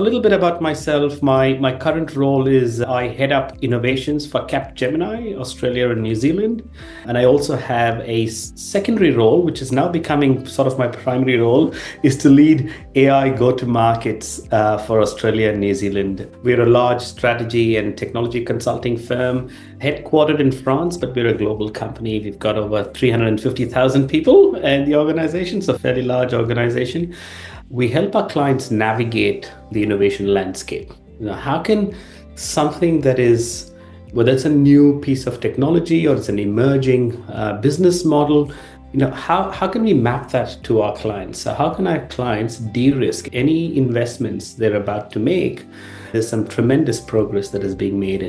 A little bit about myself. My current role is I head up innovations for Capgemini, Australia and New Zealand. And I also have a secondary role, which is now becoming sort of my primary role, is to lead AI go-to-markets for Australia and New Zealand. We're a large strategy and technology consulting firm headquartered in France, but we're a global company. We've got over 350,000 people in the organization, so a fairly large organization. We help our clients navigate the innovation landscape. How can something that is, whether it's a new piece of technology or it's an emerging business model, how can we map that to our clients? So how can our clients de-risk any investments they're about to make? There's some tremendous progress that is being made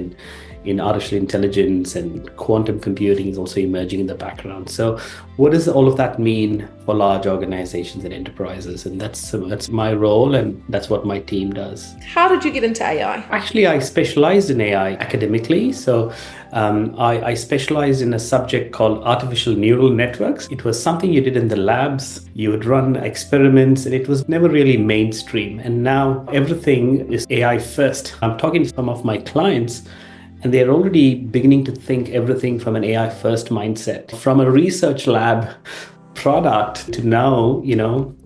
in artificial intelligence, and quantum computing is also emerging in the background. So what does all of that mean for large organizations and enterprises? And that's my role, and that's what my team does. How did you get into AI? Actually, I specialized in AI academically. So I specialized in a subject called artificial neural networks. It was something you did in the labs. You would run experiments, and it was never really mainstream. And now everything is AI first. I'm talking to some of my clients, and they're already beginning to think everything from an AI first mindset. From a research lab product to now,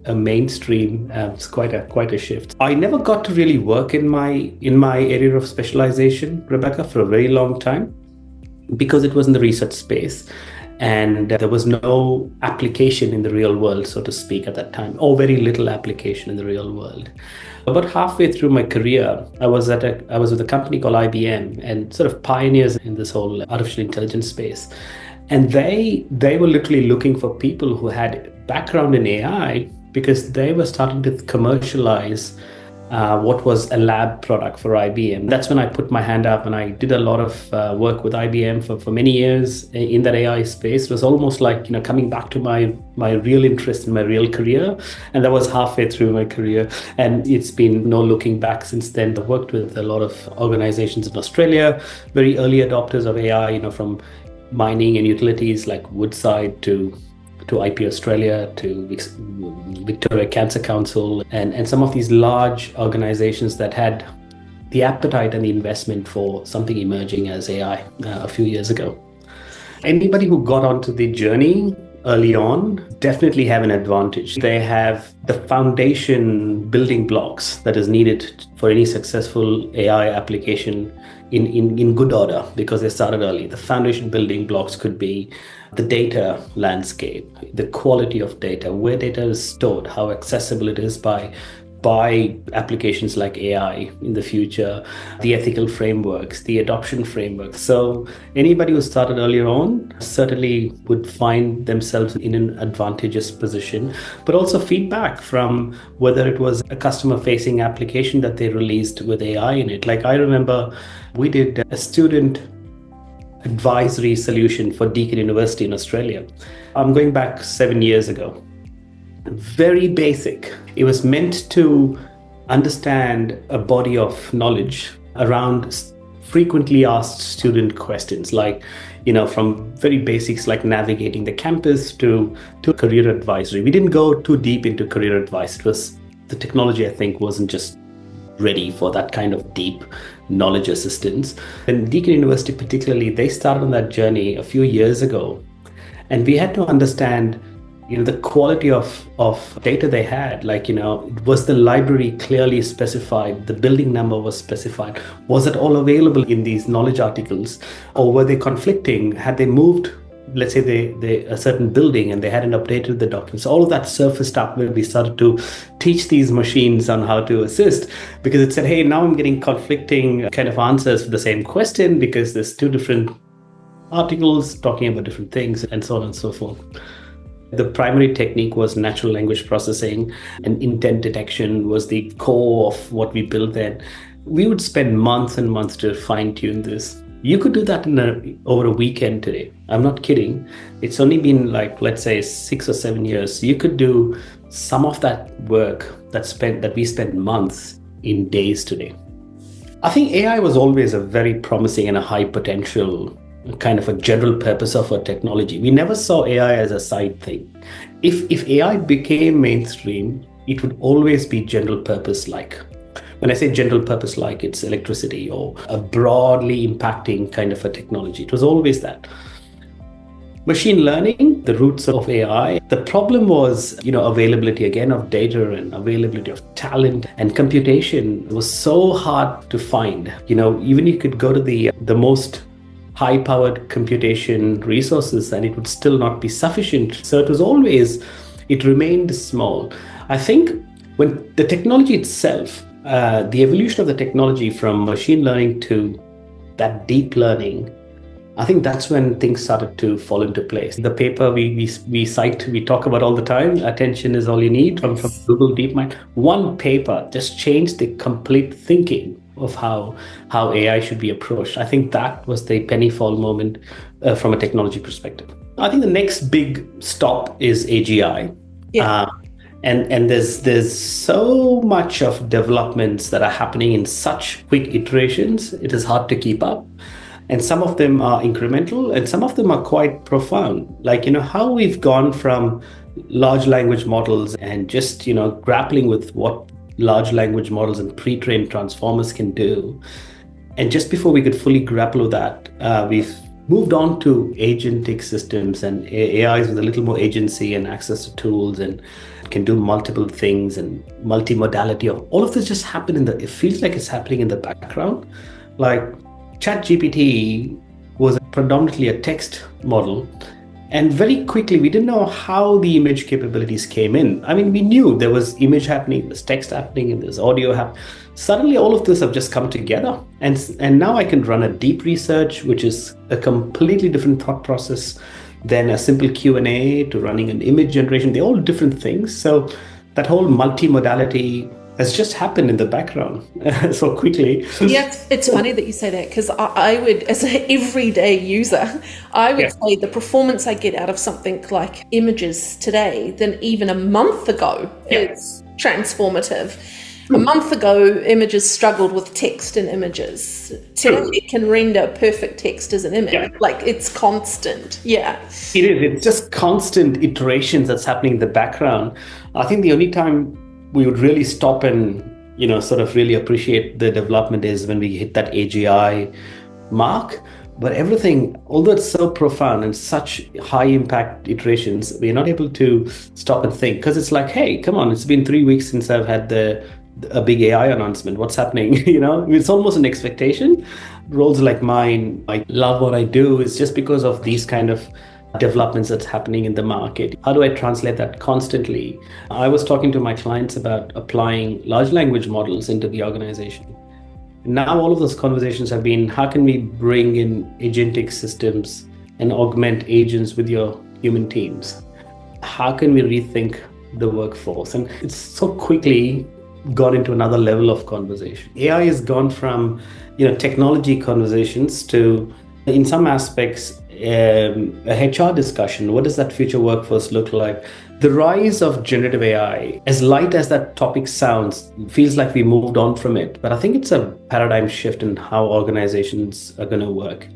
a mainstream, it's quite a shift. I never got to really work in my area of specialization, Rebecca, for a very long time, because it was in the research space. And there was no application in the real world, so to speak, at that time, or very little application in the real world. About halfway through my career, I was with a company called IBM, and sort of pioneers in this whole artificial intelligence space. And they were literally looking for people who had background in AI, because they were starting to commercialize what was a lab product for IBM. That's when I put my hand up, and I did a lot of work with IBM for many years in that AI space. It was almost like coming back to my real interest in my real career, and that was halfway through my career, and it's been no looking back since then. I've worked with a lot of organizations in Australia, very early adopters of AI, from mining and utilities like Woodside to IP Australia, to Victoria Cancer Council, and some of these large organizations that had the appetite and the investment for something emerging as AI a few years ago. Anybody who got onto the journey early on definitely have an advantage. They have the foundation building blocks that is needed for any successful AI application in good order, because they started early. The foundation building blocks could be the data landscape, the quality of data, where data is stored, how accessible it is by applications like AI in the future, the ethical frameworks, the adoption frameworks. So anybody who started earlier on certainly would find themselves in an advantageous position, but also feedback from whether it was a customer-facing application that they released with AI in it. Like I remember we did a student advisory solution for Deakin University in Australia. I'm going back 7 years ago. Very basic. It was meant to understand a body of knowledge around frequently asked student questions, like, from very basics like navigating the campus to career advisory. We didn't go too deep into career advice. It was the technology, I think, wasn't just ready for that kind of deep knowledge assistance. And Deakin University particularly, they started on that journey a few years ago. And we had to understand the quality of data they had. Like, was the library clearly specified? The building number was specified? Was it all available in these knowledge articles? Or were they conflicting? Had they moved, let's say they a certain building and they hadn't updated the documents? All of that surfaced up when we started to teach these machines on how to assist, because it said, hey, now I'm getting conflicting kind of answers for the same question, because there's two different articles talking about different things, and so on and so forth. The primary technique was natural language processing, and intent detection was the core of what we built then. We would spend months and months to fine-tune this. You could do that over a weekend today. I'm not kidding. It's only been like, let's say, 6 or 7 years. You could do some of that work that we spent months in days today. I think AI was always a very promising and a high potential kind of a general purpose of a technology. We never saw AI as a side thing. If AI became mainstream, it would always be general purpose like. When I say general purpose, like it's electricity or a broadly impacting kind of a technology. It was always that. Machine learning, the roots of AI. The problem was, availability again of data and availability of talent and computation was so hard to find. Even you could go to the most high-powered computation resources and it would still not be sufficient. So it remained small. I think when the technology itself, the evolution of the technology from machine learning to that deep learning, I think that's when things started to fall into place. The paper we cite, we talk about all the time, attention is all you need from Google DeepMind. One paper just changed the complete thinking of how AI should be approached. I think that was the penny fall moment from a technology perspective. I think the next big stop is AGI. Yeah. And there's so much of developments that are happening in such quick iterations, it is hard to keep up. And some of them are incremental and some of them are quite profound. Like, how we've gone from large language models and just, grappling with what large language models and pre-trained transformers can do. And just before we could fully grapple with that, we've moved on to agentic systems and AIs with a little more agency and access to tools and can do multiple things and multimodality. All of this just happened it feels like it's happening in the background. Like, ChatGPT was predominantly a text model. And very quickly, we didn't know how the image capabilities came in. I mean, we knew there was image happening, there was text happening, and there's audio happening. Suddenly, all of this have just come together. And now I can run a deep research, which is a completely different thought process than a simple Q&A to running an image generation. They're all different things. So that whole multimodality has just happened in the background so quickly. Yeah, it's funny that you say that because I would, as an everyday user, I would say the performance I get out of something like images today than even a month ago is transformative. A month ago, images struggled with text and images. Today, it can render perfect text as an image. Yeah. Like, it's constant. Yeah. It is. It's just constant iterations that's happening in the background. I think the only time we would really stop and, sort of really appreciate the development is when we hit that AGI mark. But everything, although it's so profound and such high impact iterations, we're not able to stop and think because it's like, hey, come on, it's been 3 weeks since I've had a big AI announcement. What's happening? It's almost an expectation. Roles like mine, I love what I do is just because of these kind of developments that's happening in the market. How do I translate that constantly? I was talking to my clients about applying large language models into the organization. Now all of those conversations have been, how can we bring in agentic systems and augment agents with your human teams? How can we rethink the workforce? And it's so quickly gone into another level of conversation. AI has gone from, technology conversations to, in some aspects, a HR discussion. What does that future workforce look like? The rise of generative AI, as light as that topic sounds, feels like we moved on from it. But I think it's a paradigm shift in how organizations are going to work.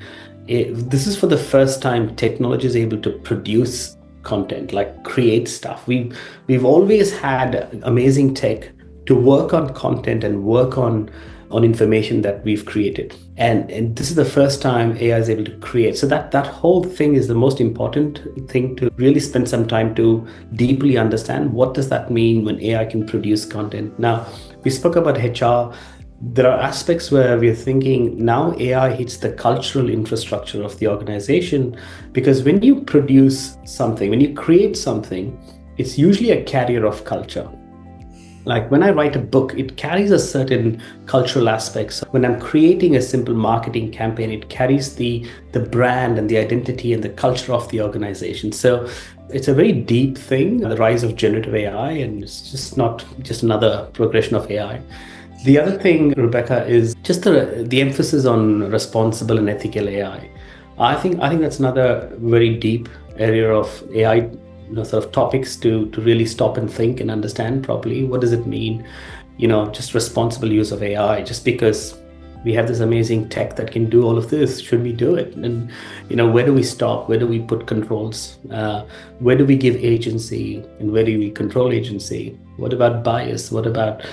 This is for the first time technology is able to produce content, like create stuff. We've always had amazing tech to work on content and work on information that we've created. And this is the first time AI is able to create. So that whole thing is the most important thing to really spend some time to deeply understand. What does that mean when AI can produce content? Now, we spoke about HR. There are aspects where we're thinking now AI hits the cultural infrastructure of the organization, because when you produce something, when you create something, it's usually a carrier of culture. Like when I write a book, it carries a certain cultural aspects. When I'm creating a simple marketing campaign, it carries the brand and the identity and the culture of the organization. So it's a very deep thing, the rise of generative AI, and it's just not just another progression of AI. The other thing, Rebecca, is just the emphasis on responsible and ethical AI. I think that's another very deep area of AI sort of topics to really stop and think and understand properly. What does it mean? Just responsible use of AI. Just because we have this amazing tech that can do all of this, should we do it? And where do we stop? Where do we put controls? Where do we give agency and where do we control agency? What about bias? What about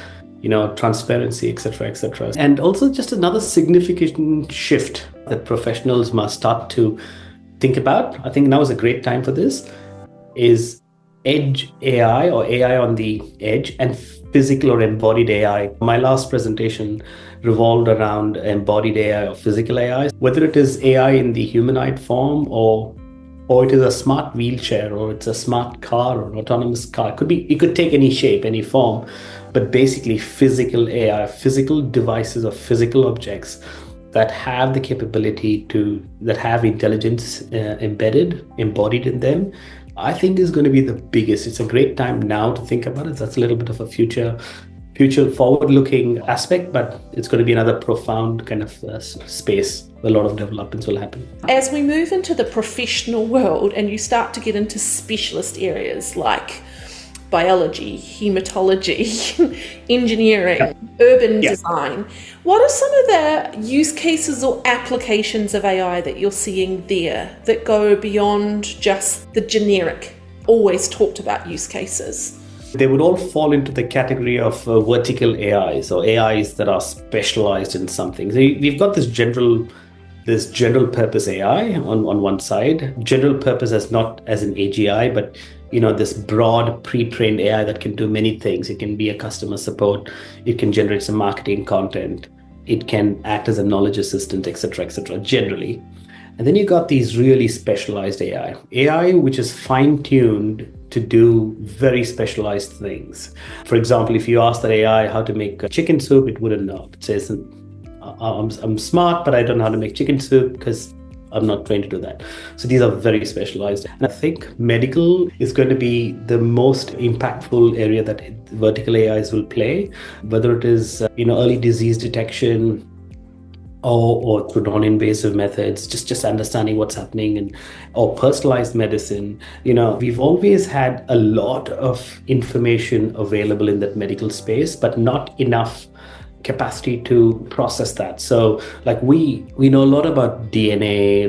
transparency, etc., etc. And also just another significant shift that professionals must start to think about. I think now is a great time for this, is edge AI or AI on the edge and physical or embodied AI. My last presentation revolved around embodied AI or physical AI, whether it is AI in the humanoid form or it is a smart wheelchair, or it's a smart car or an autonomous car. It could take any shape, any form, but basically physical AI, physical devices or physical objects that have the capability that have intelligence embodied in them, I think is going to be the biggest. It's a great time now to think about it. That's a little bit of a future forward-looking aspect, but it's going to be another profound kind of space where a lot of developments will happen. As we move into the professional world and you start to get into specialist areas like biology, hematology, engineering, urban design, what are some of the use cases or applications of AI that you're seeing there that go beyond just the generic, always talked about use cases? They would all fall into the category of vertical AIs, or AIs that are specialized in something. So we've got this general purpose AI on one side. General purpose as not as an AGI, but this broad pre-trained AI that can do many things. It can be a customer support. It can generate some marketing content. It can act as a knowledge assistant, etc., generally. And then you got these really specialized AI which is fine-tuned to do very specialized things. For example, if you ask that AI how to make chicken soup, it wouldn't know. It says, I'm smart, but I don't know how to make chicken soup because I'm not trained to do that. So these are very specialized. And I think medical is going to be the most impactful area that vertical AIs will play, whether it is early disease detection, or through non-invasive methods, just understanding what's happening, or personalized medicine. We've always had a lot of information available in that medical space, but not enough capacity to process that. So like we know a lot about DNA,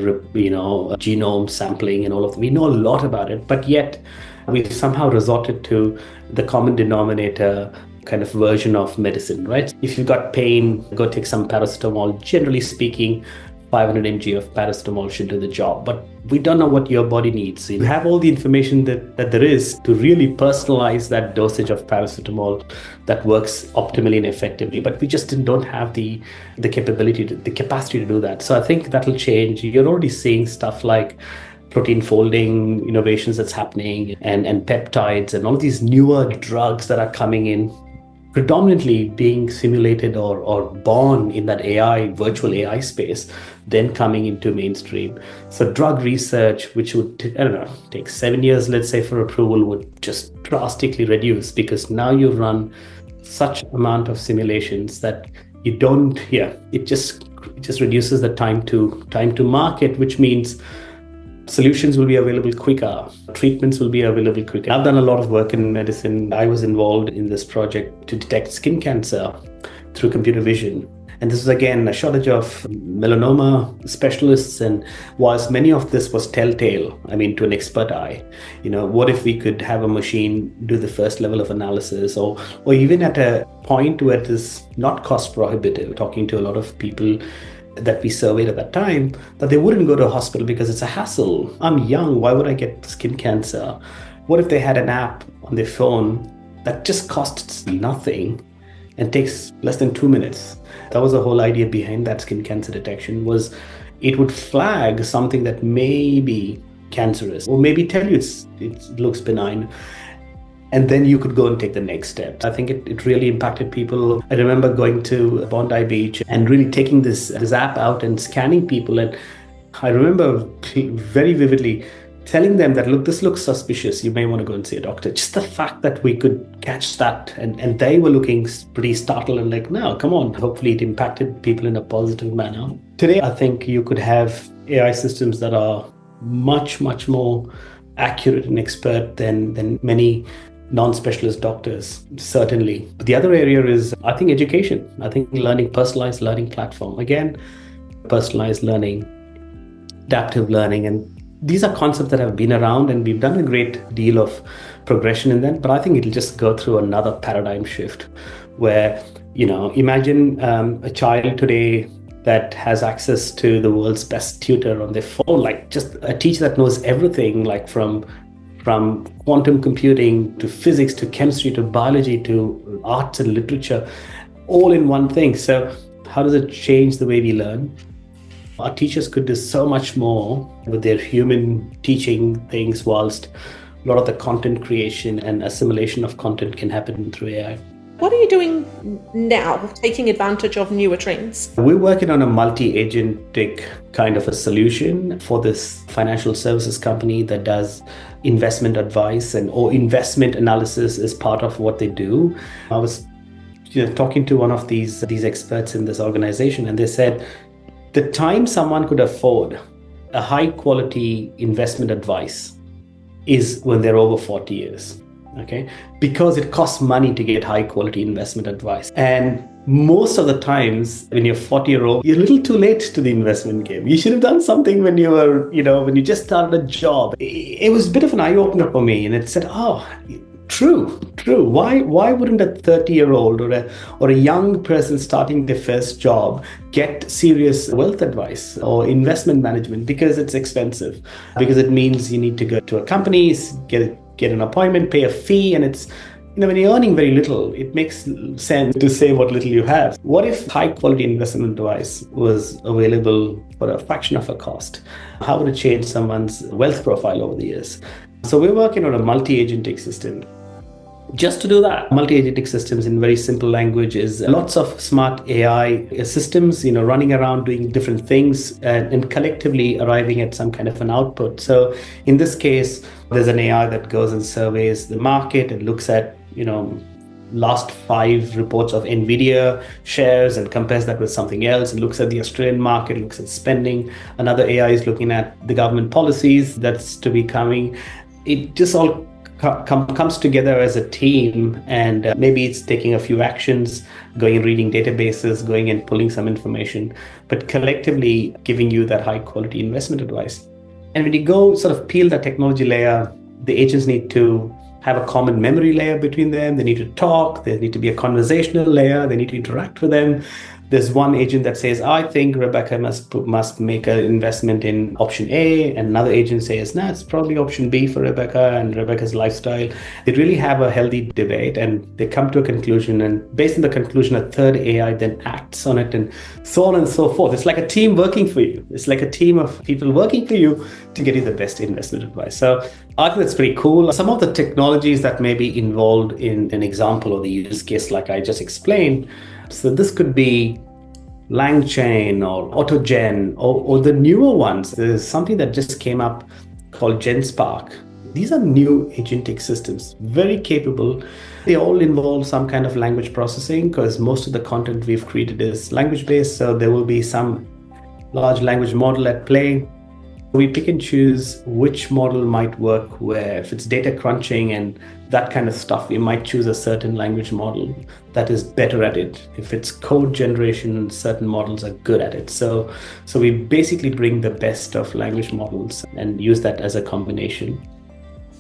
genome sampling and all of that. We know a lot about it, but yet we've somehow resorted to the common denominator kind of version of medicine, right? If you've got pain, go take some paracetamol. Generally speaking, 500 mg of paracetamol should do the job, but we don't know what your body needs. So you have all the information that there is to really personalize that dosage of paracetamol that works optimally and effectively, but we just don't have the capability, the capacity to do that. So I think that'll change. You're already seeing stuff like protein folding innovations that's happening, and peptides and all these newer drugs that are coming in, predominantly being simulated or born in that virtual AI space, then coming into mainstream. So drug research, which would, take 7 years, let's say, for approval, would just drastically reduce, because now you run such amount of simulations that it just reduces the time to market, which means solutions will be available quicker, treatments will be available quicker. I've done a lot of work in medicine. I was involved in this project to detect skin cancer through computer vision. And this is, again, a shortage of melanoma specialists. And whilst many of this was telltale, to an expert eye, what if we could have a machine do the first level of analysis, or even at a point where it is not cost prohibitive, talking to a lot of people that we surveyed at that time, that they wouldn't go to a hospital because it's a hassle. I'm young, why would I get skin cancer? What if they had an app on their phone that just costs nothing and takes less than 2 minutes? That was the whole idea behind that skin cancer detection, was it would flag something that may be cancerous, or maybe tell you it looks benign. And then you could go and take the next step. I think it really impacted people. I remember going to Bondi Beach and really taking this app out and scanning people. And I remember very vividly telling them that, look, this looks suspicious. You may want to go and see a doctor. Just the fact that we could catch that. And they were looking pretty startled and like, no, come on. Hopefully it impacted people in a positive manner. Today, I think you could have AI systems that are much, much more accurate and expert than many non-specialist doctors, certainly. But the other area is, I think, education. I think personalized learning platform. Again, personalized learning, adaptive learning. And these are concepts that have been around, and we've done a great deal of progression in them. But I think it'll just go through another paradigm shift where, imagine a child today that has access to the world's best tutor on their phone, like just a teacher that knows everything, like from quantum computing to physics to chemistry to biology to arts and literature, all in one thing. So how does it change the way we learn? Our teachers could do so much more with their human teaching things, whilst a lot of the content creation and assimilation of content can happen through AI. What are you doing now, taking advantage of newer trends? We're working on a multi-agentic kind of a solution for this financial services company that does investment advice or investment analysis as part of what they do. I was talking to one of these experts in this organization, and they said the time someone could afford a high quality investment advice is when they're over 40 years. Okay, because it costs money to get high quality investment advice. And most of the times when you're 40-year-old, you're a little too late to the investment game. You should have done something when you were, when you just started a job. It was a bit of an eye-opener for me. And it said, oh, true. Why wouldn't a 30-year-old or a young person starting their first job get serious wealth advice or investment management? Because it's expensive. Because it means you need to go to a company, get an appointment, pay a fee, and it's, when you're earning very little, it makes sense to say what little you have. What if high quality investment advice was available for a fraction of a cost? How would it change someone's wealth profile over the years? So we're working on a multi-agentic system. Just to do that, multi-agentic systems in very simple language is lots of smart AI systems, running around doing different things and collectively arriving at some kind of an output. So in this case, there's an AI that goes and surveys the market and looks at, last 5 reports of NVIDIA shares and compares that with something else, and looks at the Australian market, looks at spending. Another AI is looking at the government policies that's to be coming. It just all comes together as a team, and maybe it's taking a few actions, going and reading databases, going and pulling some information, but collectively giving you that high quality investment advice. And when you go sort of peel the technology layer, the agents need to have a common memory layer between them. They need to talk. There need to be a conversational layer. They need to interact with them. There's one agent that says, I think Rebecca must make an investment in option A. And another agent says, no, it's probably option B for Rebecca and Rebecca's lifestyle. They really have a healthy debate and they come to a conclusion. And based on the conclusion, a third AI then acts on it and so on and so forth. It's like a team working for you. It's like a team of people working for you to get you the best investment advice. So I think that's pretty cool. Some of the technologies that may be involved in an example or the use case, like I just explained. So this could be LangChain or AutoGen or the newer ones. There's something that just came up called GenSpark. These are new agentic systems, very capable. They all involve some kind of language processing because most of the content we've created is language-based. So there will be some large language model at play. We pick and choose which model might work where. If it's data crunching and that kind of stuff, we might choose a certain language model that is better at it. If it's code generation, certain models are good at it. So we basically bring the best of language models and use that as a combination.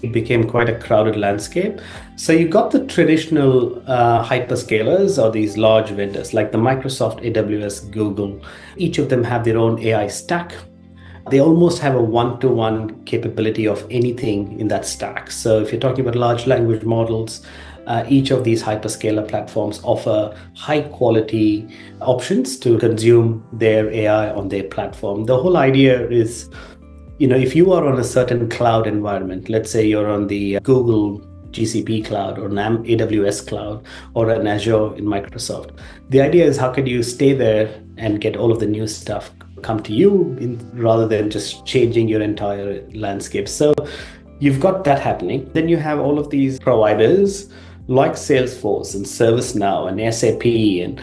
It became quite a crowded landscape. So you got the traditional hyperscalers or these large vendors like the Microsoft, AWS, Google. Each of them have their own AI stack. They almost have a one-to-one capability of anything in that stack. So if you're talking about large language models, each of these hyperscaler platforms offer high quality options to consume their AI on their platform. The whole idea is, if you are on a certain cloud environment, let's say you're on the Google GCP cloud or an AWS cloud or an Azure in Microsoft, the idea is how can you stay there and get all of the new stuff come to you rather than just changing your entire landscape. So you've got that happening. Then you have all of these providers like Salesforce and ServiceNow and SAP, and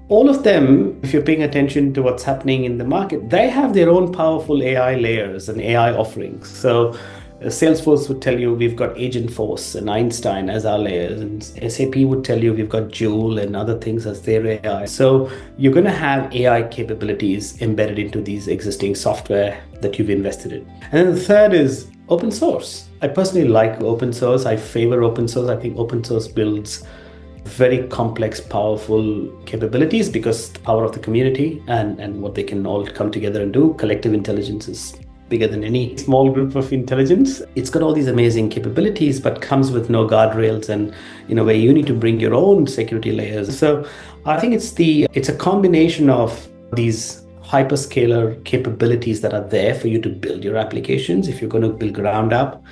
all of them, if you're paying attention to what's happening in the market, they have their own powerful AI layers and AI offerings. So Salesforce would tell you we've got Agentforce and Einstein as our layers, and SAP would tell you we've got Joule and other things as their AI. So you're going to have AI capabilities embedded into these existing software that you've invested in. And then the third is open source. I personally like open source. I favor open source. I think open source builds very complex, powerful capabilities because the power of the community and what they can all come together and do. Collective intelligence is bigger than any small group of intelligence. It's got all these amazing capabilities, but comes with no guardrails and where you need to bring your own security layers. So I think it's a combination of these hyperscaler capabilities that are there for you to build your applications if you're going to build ground up,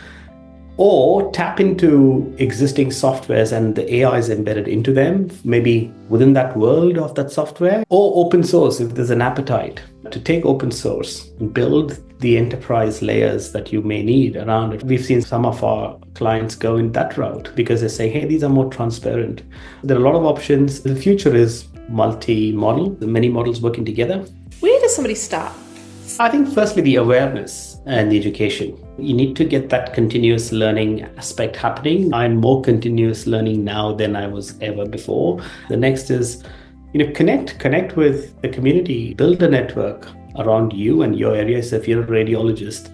or tap into existing softwares and the AI is embedded into them, maybe within that world of that software, or open source if there's an appetite to take open source and build the enterprise layers that you may need around it. We've seen some of our clients go in that route because they're saying, hey, these are more transparent. There are a lot of options. The future is multi-model, the many models working together. Where does somebody start? I think firstly, the awareness and the education. You need to get that continuous learning aspect happening. I'm more continuous learning now than I was ever before. The next is, connect with the community, build a network around you and your area. So if you're a radiologist,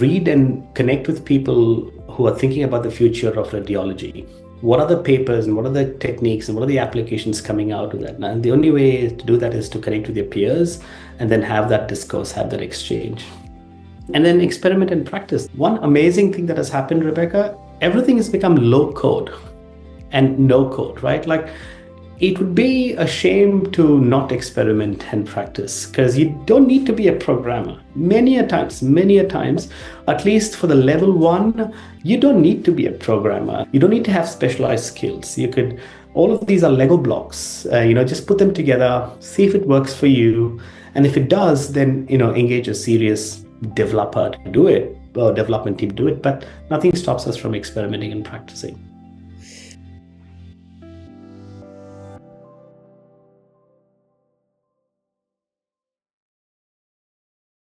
read and connect with people who are thinking about the future of radiology. What are the papers and what are the techniques and what are the applications coming out of that? And the only way to do that is to connect with your peers and then have that discourse, have that exchange. And then experiment and practice. One amazing thing that has happened, Rebecca, everything has become low code and no code, right? Like, it would be a shame to not experiment and practice because you don't need to be a programmer. Many a times, at least for the level 1, you don't need to be a programmer. You don't need to have specialized skills. All of these are Lego blocks. Just put them together, see if it works for you. And if it does, then, engage a serious developer to do it, or development team to do it. But nothing stops us from experimenting and practicing.